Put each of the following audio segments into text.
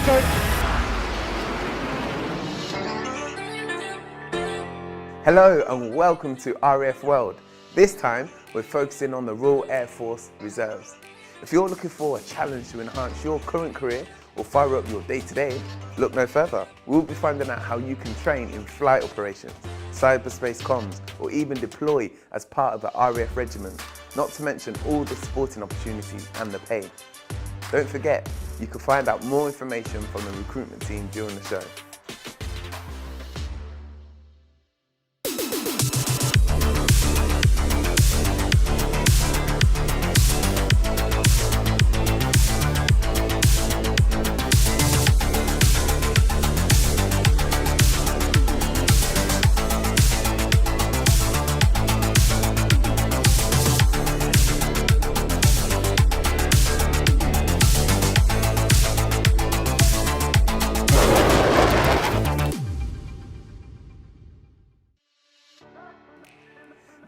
episode. Hello and welcome to RAF World. This time we're focusing on the Royal Air Force Reserves. If you're looking for a challenge to enhance your current career or fire up your day-to-day, look no further. We'll be finding out how you can train in flight operations, cyberspace comms, or even deploy as part of the RAF regiment, not to mention all the supporting opportunities and the pay. Don't forget, you can find out more information from the recruitment team during the show.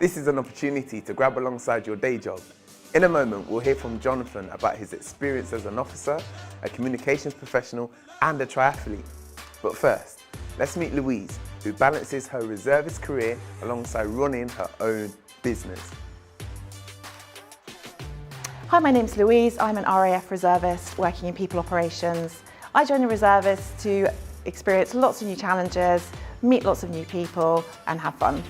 This is an opportunity to grab alongside your day job. In a moment, we'll hear from Jonathan about his experience as an officer, a communications professional, and a triathlete. But first, let's meet Louise, who balances her reservist career alongside running her own business. Hi, my name's Louise. I'm an RAF reservist working in people operations. I joined the reservists to experience lots of new challenges, meet lots of new people, and have fun.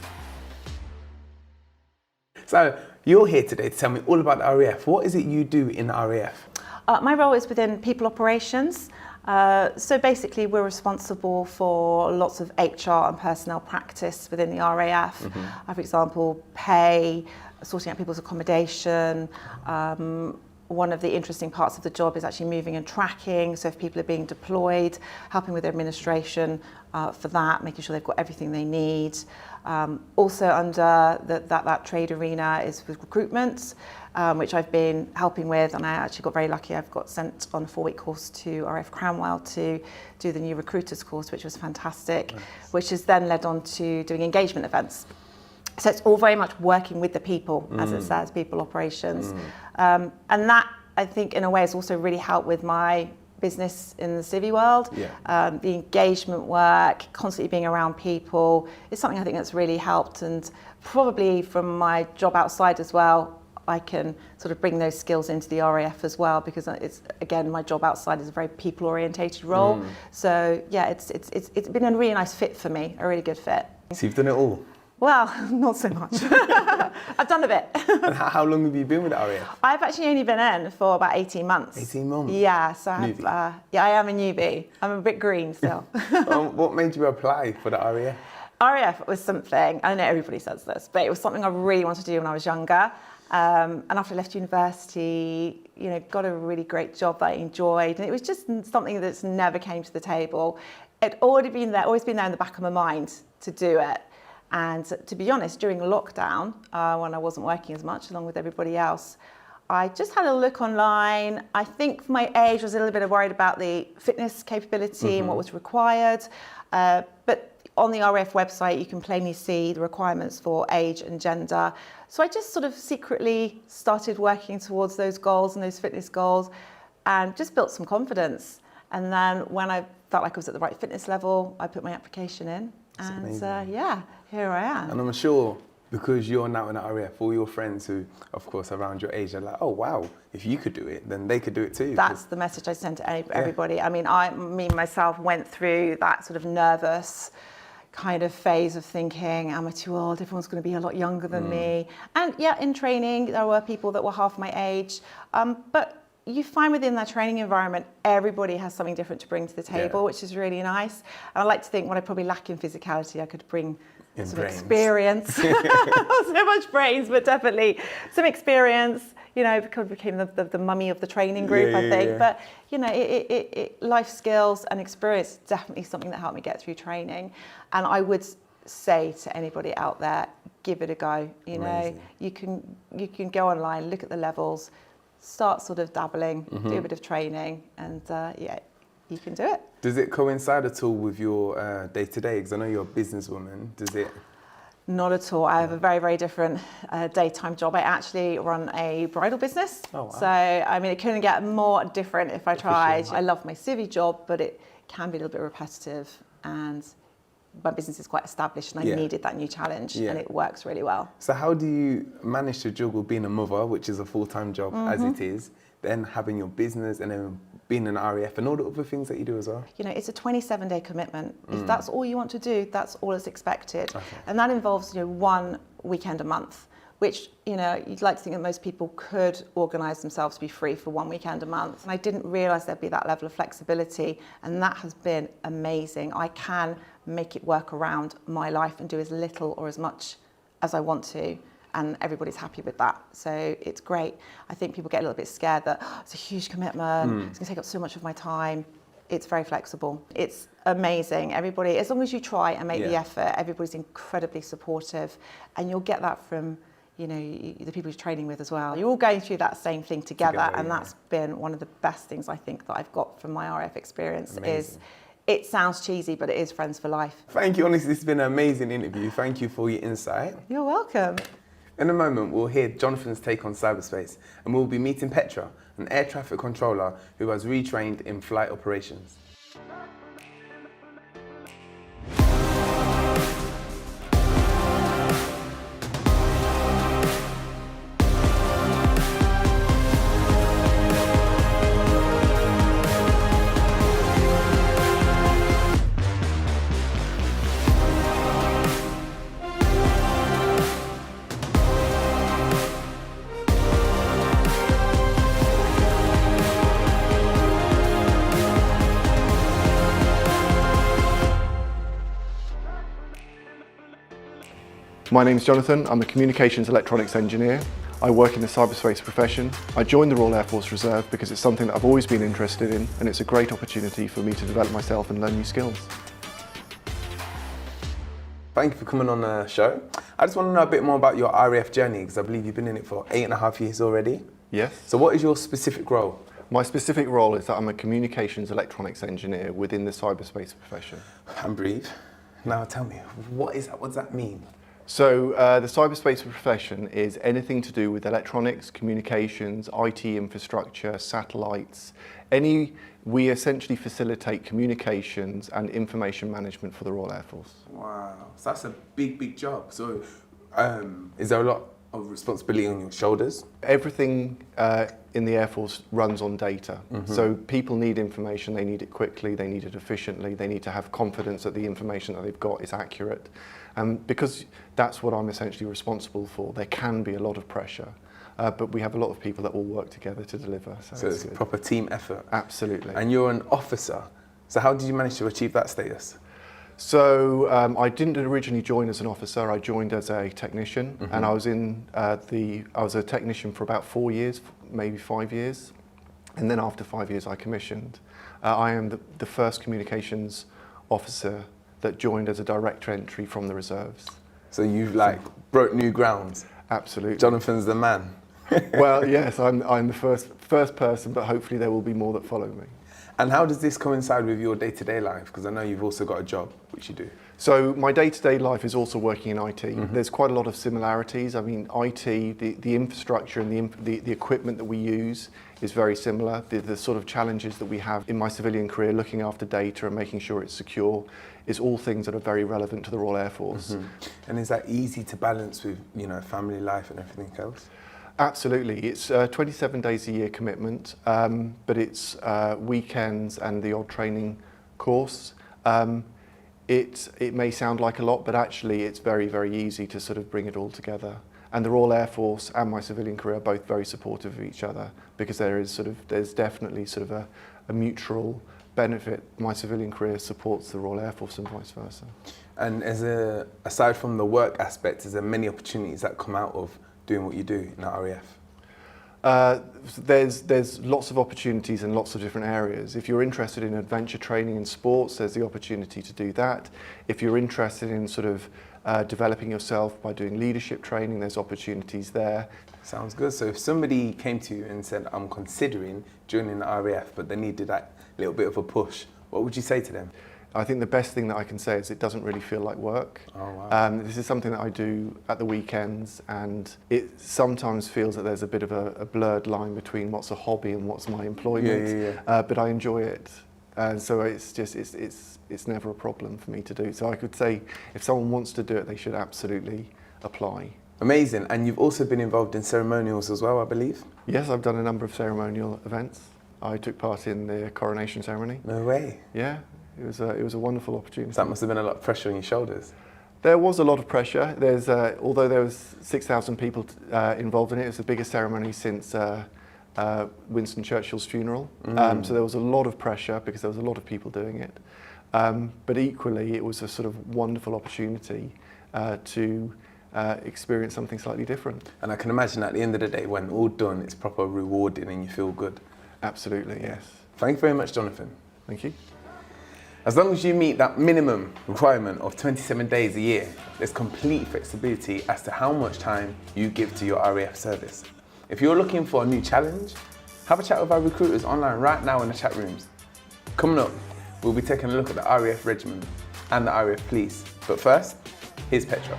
So, you're here today to tell me all about the RAF. What is it you do in the RAF? My role is within people operations. So basically we're responsible for lots of HR and personnel practice within the RAF. For example, pay, sorting out people's accommodation. One of the interesting parts of the job is actually moving and tracking. So if people are being deployed, helping with their administration for that, making sure they've got everything they need. Also under that trade arena is with recruitment, which I've been helping with, and I actually got very lucky. I've got sent on a 4-week course to RAF Cranwell to do the new recruiters course, which was fantastic, nice. Which has then led on to doing engagement events. So it's all very much working with the people, as it says, people operations. And that, I think, in a way, has also really helped with my business in the civvy world. The engagement work, constantly being around people, is something I think that's really helped. And probably from my job outside as well, I can sort of bring those skills into the RAF as well, because it's, again, my job outside is a very people-orientated role. So yeah, it's been a really nice fit for me, a really good fit. So you've done it all? Well, not so much. I've done a bit. And how long have you been with the RAF? I've actually only been in for about 18 months. 18 months? Yeah, so I am a newbie. I'm a bit green still. What made you apply for the RAF? RAF was something, I know everybody says this, but it was something I really wanted to do when I was younger. And after I left university, got a really great job that I enjoyed. And it was just something that's never came to the table. It'd always been there in the back of my mind to do it. And to be honest, during lockdown, when I wasn't working as much along with everybody else, I just had a look online. I think for my age, I was a little bit worried about the fitness capability and what was required. But on the RAF website, you can plainly see the requirements for age and gender. So I just sort of secretly started working towards those goals and those fitness goals and just built some confidence. And then when I felt like I was at the right fitness level, I put my application in. And yeah, here I am. And I'm sure because you're now in the RAF, all your friends who, of course, are around your age are like, oh, wow, if you could do it, then they could do it too. That's the message I send to everybody. I mean, me myself went through that sort of nervous kind of phase of thinking, am I too old? Everyone's going to be a lot younger than me. And yeah, in training, there were people that were half my age. But you find within that training environment, everybody has something different to bring to the table, which is really nice. And I like to think what I probably lack in physicality, I could bring some experience. Not so much brains, but definitely some experience. Because I became the mummy of the training group, I think. But, life skills and experience is definitely something that helped me get through training. And I would say to anybody out there, give it a go. You can go online, look at the levels, start sort of dabbling, do a bit of training, and you can do it. Does it coincide at all with your day-to-day? Because I know you're a businesswoman. Does it? Not at all. I have a very, very different daytime job. I actually run a bridal business. Oh, wow. So, I mean, it couldn't get more different if I tried. Efficient. I love my civvy job, but it can be a little bit repetitive, and my business is quite established, and I needed that new challenge, and it works really well. So how do you manage to juggle being a mother, which is a full-time job as it is, then having your business and then being an RAF and all the other things that you do as well? You know, it's a 27-day commitment. If that's all you want to do, that's all that's expected. Okay. And that involves, you know, 1 weekend a month, which, you know, you'd like to think that most people could organise themselves to be free for 1 weekend a month. And I didn't realise there'd be that level of flexibility, and that has been amazing. I can make it work around my life and do as little or as much as I want to, and everybody's happy with that. So it's great. I think people get a little bit scared that it's a huge commitment, it's gonna take up so much of my time. It's very flexible. It's amazing. Everybody, as long as you try and make the effort, everybody's incredibly supportive, and you'll get that from, you know, the people you're training with as well. You're all going through that same thing together, and that's been one of the best things I think that I've got from my RF experience. Is it sounds cheesy, but it is friends for life. Thank you, honestly, this has been an amazing interview. Thank you for your insight. You're welcome. In a moment, we'll hear Jonathan's take on cyberspace, and we'll be meeting Petra, an air traffic controller who has retrained in flight operations. My name's Jonathan, I'm a communications electronics engineer. I work in the cyberspace profession. I joined the Royal Air Force Reserve because it's something that I've always been interested in, and it's a great opportunity for me to develop myself and learn new skills. Thank you for coming on the show. I just want to know a bit more about your RAF journey, because I believe you've been in it for 8.5 years already. Yes. So what is your specific role? My specific role is that I'm a communications electronics engineer within the cyberspace profession. And breathe. Now tell me, what is that? What does that mean? So the cyberspace profession is anything to do with electronics, communications, IT infrastructure, satellites. We essentially facilitate communications and information management for the Royal Air Force. Wow, so that's a big, big job. So is there a lot of responsibility on your shoulders? Everything in the Air Force runs on data. So people need information, they need it quickly, they need it efficiently, they need to have confidence that the information that they've got is accurate. Because that's what I'm essentially responsible for, there can be a lot of pressure, but we have a lot of people that all work together to deliver. So it's a proper team effort. Absolutely. And you're an officer. So how did you manage to achieve that status? So I didn't originally join as an officer, I joined as a technician, and I was a technician for about 4 years, maybe 5 years. And then after 5 years I commissioned. I am the first communications officer that joined as a direct entry from the reserves. So you've broke new grounds. Absolutely. Jonathan's the man. Well, yes, I'm the first person, but hopefully there will be more that follow me. And how does this coincide with your day-to-day life? Because I know you've also got a job, which you do. So my day-to-day life is also working in IT. There's quite a lot of similarities. I mean, IT, the infrastructure and the equipment that we use is very similar. The sort of challenges that we have in my civilian career, looking after data and making sure it's secure, is all things that are very relevant to the Royal Air Force. And is that easy to balance with, you know, family life and everything else? Absolutely. It's 27 days a year commitment, but it's weekends and the odd training course. It may sound like a lot, but actually it's very, very easy to sort of bring it all together. And the Royal Air Force and my civilian career are both very supportive of each other, because there's definitely sort of a mutual benefit. My civilian career supports the Royal Air Force and vice versa. And aside from the work aspect, is there many opportunities that come out of doing what you do in the RAF? There's lots of opportunities in lots of different areas. If you're interested in adventure training in sports, there's the opportunity to do that. If you're interested in sort of developing yourself by doing leadership training, there's opportunities there. Sounds good. So if somebody came to you and said, I'm considering joining the RAF, but they needed that little bit of a push, what would you say to them? I think the best thing that I can say is it doesn't really feel like work. Oh, wow. This is something that I do at the weekends, and it sometimes feels that there's a bit of a blurred line between what's a hobby and what's my employment. But I enjoy it, and so it's never a problem for me to do. So I could say if someone wants to do it, they should absolutely apply. Amazing. And you've also been involved in ceremonials as well, I believe? Yes, I've done a number of ceremonial events. I took part in the coronation ceremony. No way. Yeah, it was a wonderful opportunity. That must have been a lot of pressure on your shoulders. There was a lot of pressure. Although there was 6,000 people involved in it, it was the biggest ceremony since Winston Churchill's funeral. So there was a lot of pressure because there was a lot of people doing it. But equally, it was a sort of wonderful opportunity to experience something slightly different. And I can imagine at the end of the day, when all done, it's proper rewarding and you feel good. Absolutely, yes. Thank you very much, Jonathan. Thank you. As long as you meet that minimum requirement of 27 days a year, there's complete flexibility as to how much time you give to your RAF service. If you're looking for a new challenge, have a chat with our recruiters online right now in the chat rooms. Coming up, we'll be taking a look at the RAF Regiment and the RAF Police. But first, here's Petra.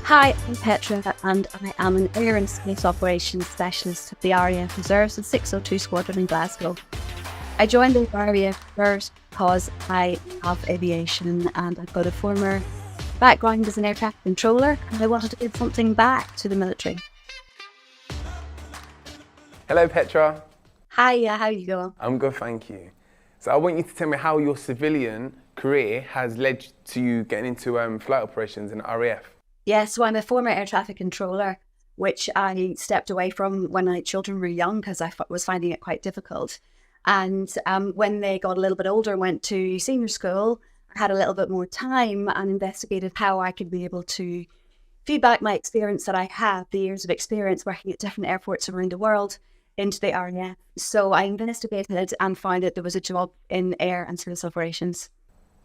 Hi, I'm Petra and I am an Air and Space Operations Specialist at the RAF Reserves and 602 Squadron in Glasgow. I joined the RAF Reserves because I love aviation and I've got a former background as an air traffic controller and I wanted to give something back to the military. Hello, Petra. Hiya, how you going? I'm good, thank you. So I want you to tell me how your civilian career has led to you getting into flight operations in the RAF. Yeah, so I'm a former air traffic controller, which I stepped away from when my children were young because I was finding it quite difficult. And when they got a little bit older and went to senior school, I had a little bit more time and investigated how I could be able to feed back my experience that I have, the years of experience working at different airports around the world, into the RAF. So I investigated and found that there was a job in air and service operations.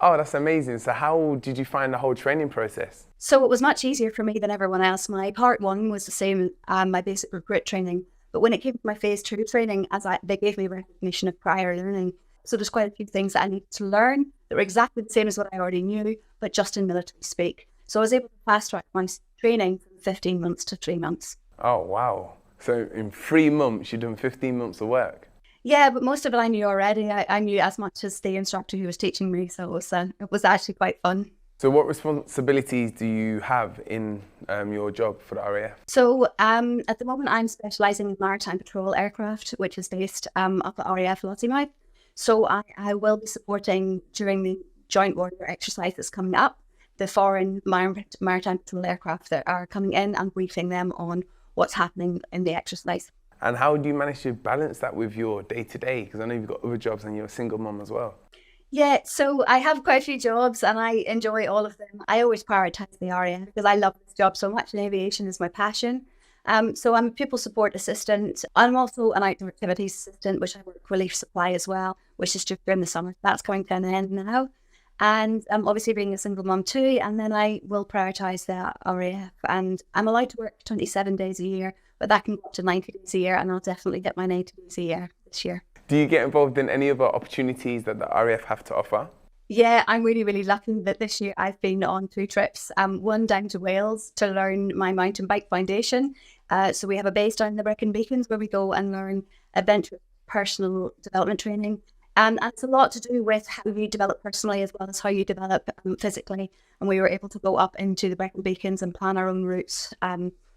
Oh, that's amazing. So how did you find the whole training process? So it was much easier for me than everyone else. My part one was the same, my basic recruit training. But when it came to my phase 2 training, they gave me recognition of prior learning. So there's quite a few things that I needed to learn that were exactly the same as what I already knew, but just in military speak. So I was able to fast track my training from 15 months to 3 months. Oh, wow. So in 3 months, you've done 15 months of work? Yeah, but most of it I knew already. I knew as much as the instructor who was teaching me, so it was actually quite fun. So what responsibilities do you have in your job for the RAF? So at the moment I'm specialising in maritime patrol aircraft, which is based up at RAF Lossiemouth. So I will be supporting during the joint warrior exercise that's coming up, the foreign maritime patrol aircraft that are coming in and briefing them on what's happening in the exercise. And how do you manage to balance that with your day-to-day? Because I know you've got other jobs and you're a single mum as well. Yeah, so I have quite a few jobs and I enjoy all of them. I always prioritise the RAF because I love this job so much and aviation is my passion. So I'm a pupil support assistant. I'm also an outdoor activities assistant, which I work with Relief Supply as well, which is just during the summer. That's coming to an end now. And I'm obviously being a single mum too, and then I will prioritise the RAF. And I'm allowed to work 27 days a year, but that can go up to 90 days a year, and I'll definitely get my 90 days a year this year. Do you get involved in any other opportunities that the RAF have to offer? Yeah, I'm really, really lucky that this year I've been on 2 trips. One down to Wales to learn my mountain bike foundation. So we have a base down in the Brecon Beacons where we go and learn adventure personal development training. And it's a lot to do with how you develop personally as well as how you develop physically. And we were able to go up into the Brecon Beacons and plan our own routes,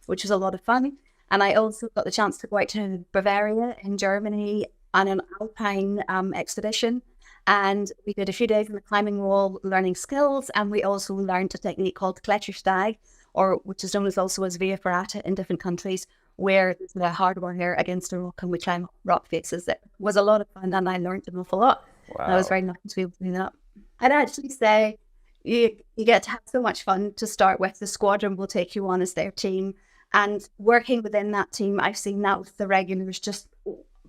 which was a lot of fun. And I also got the chance to go out to Bavaria in Germany on an alpine expedition. And we did a few days in the climbing wall learning skills. And we also learned a technique called Klettersteig, or which is known as also as Via Ferrata in different countries, where there's the hard wire against a rock and we climb rock faces. It was a lot of fun and I learned an awful lot. Wow. And I was very lucky to be able to do that. I'd actually say you get to have so much fun to start with. The squadron will take you on as their team. And working within that team, I've seen that with the regulars, just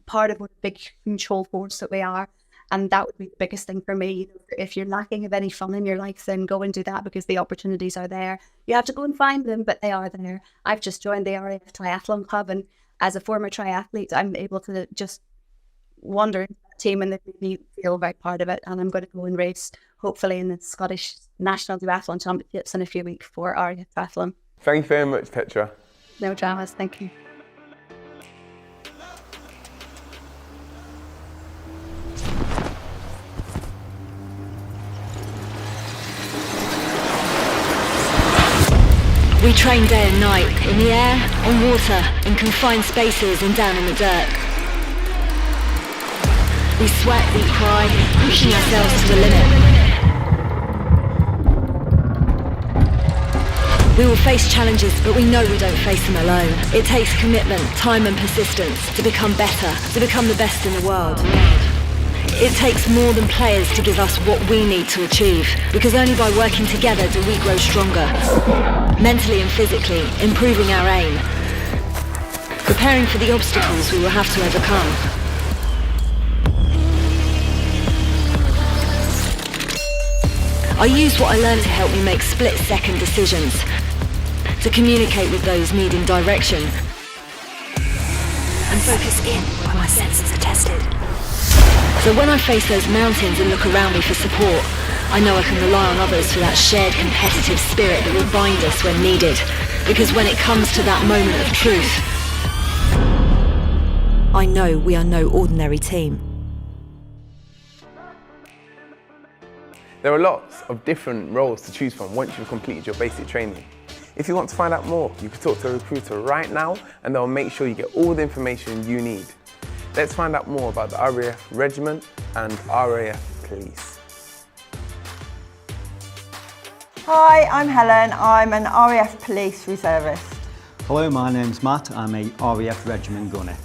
part of what a big, huge whole force that we are. And that would be the biggest thing for me. If you're lacking of any fun in your life, then go and do that because the opportunities are there. You have to go and find them, but they are there. I've just joined the RAF Triathlon Club, and as a former triathlete, I'm able to just wander into that team and they really feel very part of it. And I'm going to go and race, hopefully, in the Scottish National Duathlon Championships in a few weeks for RAF Triathlon. Thank you very much, Petra. No dramas, thank you. We train day and night, in the air, on water, in confined spaces and down in the dirt. We sweat, we cry, pushing ourselves to the limit. We will face challenges, but we know we don't face them alone. It takes commitment, time and persistence to become better, to become the best in the world. It takes more than players to give us what we need to achieve, because only by working together do we grow stronger, mentally and physically, improving our aim, preparing for the obstacles we will have to overcome. I use what I learned to help me make split-second decisions, to communicate with those needing direction, and focus in where my senses are tested. So when I face those mountains and look around me for support, I know I can rely on others for that shared competitive spirit that will bind us when needed. Because when it comes to that moment of truth, I know we are no ordinary team. There are lots of different roles to choose from once you've completed your basic training. If you want to find out more, you can talk to a recruiter right now and they'll make sure you get all the information you need. Let's find out more about the RAF Regiment and RAF Police. Hi, I'm Helen. I'm an RAF Police reservist. Hello, my name's Matt. I'm a RAF Regiment gunner.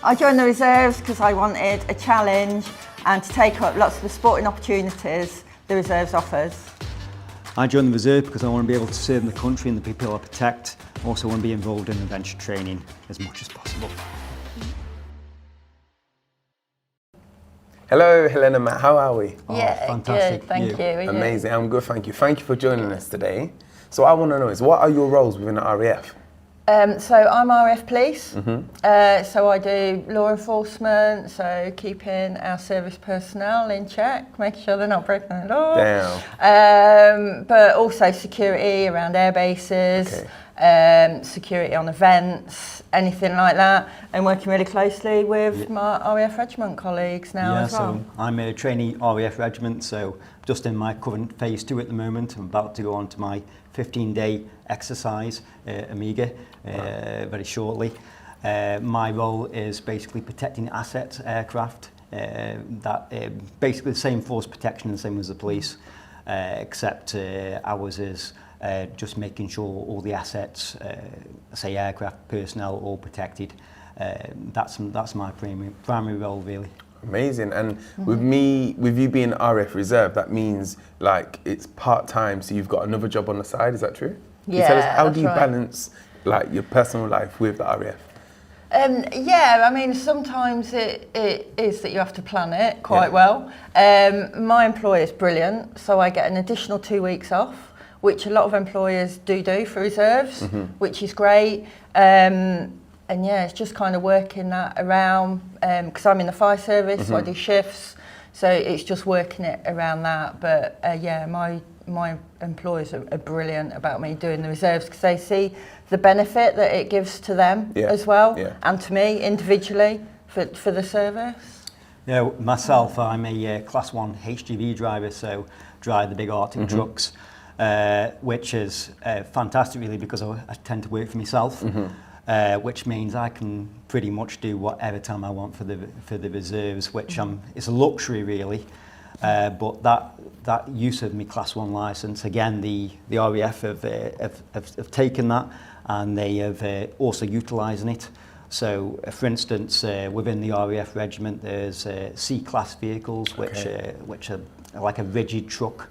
I joined the reserves because I wanted a challenge and to take up lots of the sporting opportunities the reserves offers. I joined the reserve because I want to be able to serve the country and the people I protect. Also want to be involved in adventure training as much as possible. Hello, Helen and Matt, how are we? Yeah, fantastic. good, thank you. Amazing, I'm good, thank you. Thank you for joining us today. So what I want to know is, what are your roles within the RAF? So I'm RAF Police, so I do law enforcement, so keeping our service personnel in check, making sure they're not breaking the law. Damn. But also security around air bases, security on events, anything like that, and working really closely with my RAF Regiment colleagues now as well. So I'm a trainee RAF Regiment, so just in my current phase 2 at the moment. I'm about to go on to my 15-day exercise, Amiga, very shortly. My role is basically protecting assets, aircraft, basically the same force protection, the same as the police, except ours is just making sure all the assets, say aircraft, personnel, all protected. That's my primary role, really. Amazing. And with you being RAF Reserve, that means like it's part-time, so you've got another job on the side, is that true? Yeah, Can you tell us, how do you right. balance like your personal life with the RAF? Yeah, I mean, sometimes it is that you have to plan it quite well. My employer is brilliant, so I get an additional 2 weeks off, which a lot of employers do for reserves, which is great. And yeah, it's just kind of working that around, because I'm in the fire service, so I do shifts, so it's just working it around that. But yeah, my employers are brilliant about me doing the reserves, because they see the benefit that it gives to them as well, and to me individually for the service. Yeah, myself, I'm a Class 1 HGV driver, so drive the big Arctic trucks, which is fantastic really, because I tend to work for myself. Which means I can pretty much do whatever time I want for the reserves, which it's a luxury really. But that use of my Class 1 licence, again, the RAF have taken that, and they have also utilising it. So, for instance, within the RAF Regiment, there's C-class vehicles, which are like a rigid truck.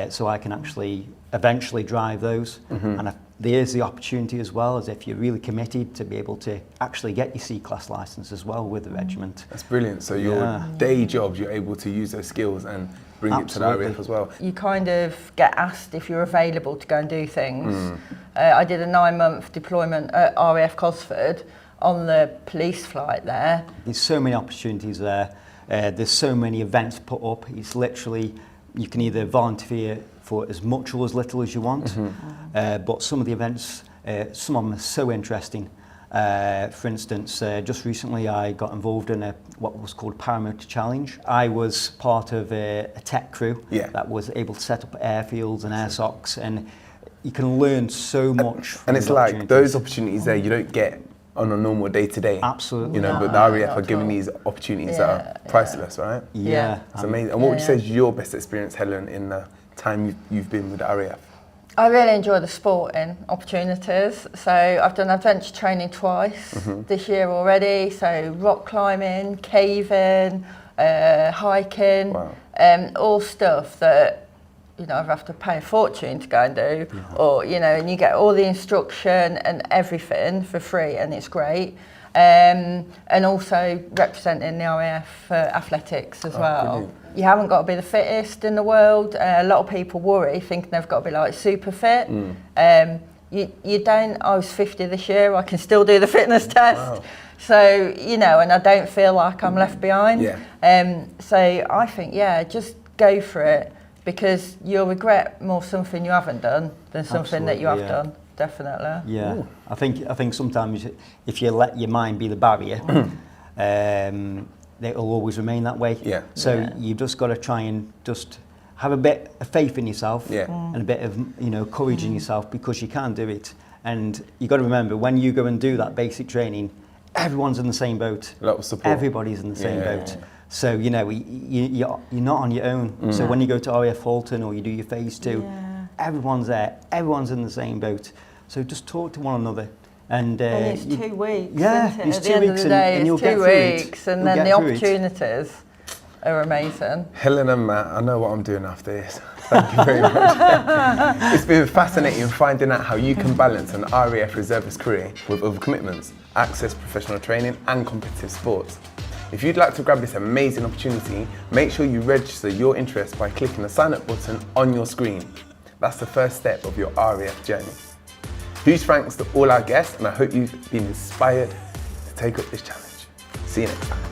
So I can actually eventually drive those, and there's the opportunity as well, as if you're really committed, to be able to actually get your C-class licence as well with the regiment. That's brilliant. So your day jobs, you're able to use those skills and bring it to the RAF as well. You kind of get asked if you're available to go and do things. I did a 9-month deployment at RAF Cosford on the police flight there. There's so many opportunities there. There's so many events put up. It's literally, you can either volunteer for as much or as little as you want. But some of the events, some of them are so interesting. For instance, just recently I got involved in what was called Paramotor Challenge. I was part of a tech crew that was able to set up airfields and air socks, and you can learn so much. And it's like those opportunities there you don't get on a normal day-to-day. Absolutely. You know, but the RAF are giving these opportunities that are priceless, right? Yeah. It's amazing. And what would you say is your best experience, Helen, in the time you've been with the RAF? I really enjoy the sporting opportunities. So I've done adventure training twice this year already. So rock climbing, caving, hiking, all stuff that, you know, I have to pay a fortune to go and do, or, you know, and you get all the instruction and everything for free, and it's great. And also representing the RAF for athletics as well. Brilliant. You haven't got to be the fittest in the world. A lot of people worry, thinking they've got to be like super fit. You don't. I was 50 this year. I can still do the fitness test. Wow. So, you know, and I don't feel like I'm left behind. So I think, just go for it, because you'll regret more something you haven't done than something that you have done. Definitely. Yeah. I think sometimes if you let your mind be the barrier, it'll always remain that way. So you've just got to try and just have a bit of faith in yourself and a bit of, you know, courage in yourself, because you can do it. And you got to remember, when you go and do that basic training, everyone's in the same boat. A lot of support. Everybody's in the same boat. So, you know, you're not on your own. So when you go to RAF Halton or you do your phase 2, everyone's there. Everyone's in the same boat. So just talk to one another. And it's 2 weeks. Yeah, isn't it? it's At 2 the end of weeks the day, and you'll it's get 2 through it. weeks, and You'll then get the through it. opportunities are amazing. Helen and Matt, I know what I'm doing after this. Thank you very much. It's been fascinating finding out how you can balance an RAF reservist career with other commitments, access professional training and competitive sports. If you'd like to grab this amazing opportunity, make sure you register your interest by clicking the sign up button on your screen. That's the first step of your RAF journey. Huge thanks to all our guests, and I hope you've been inspired to take up this challenge. See you next time.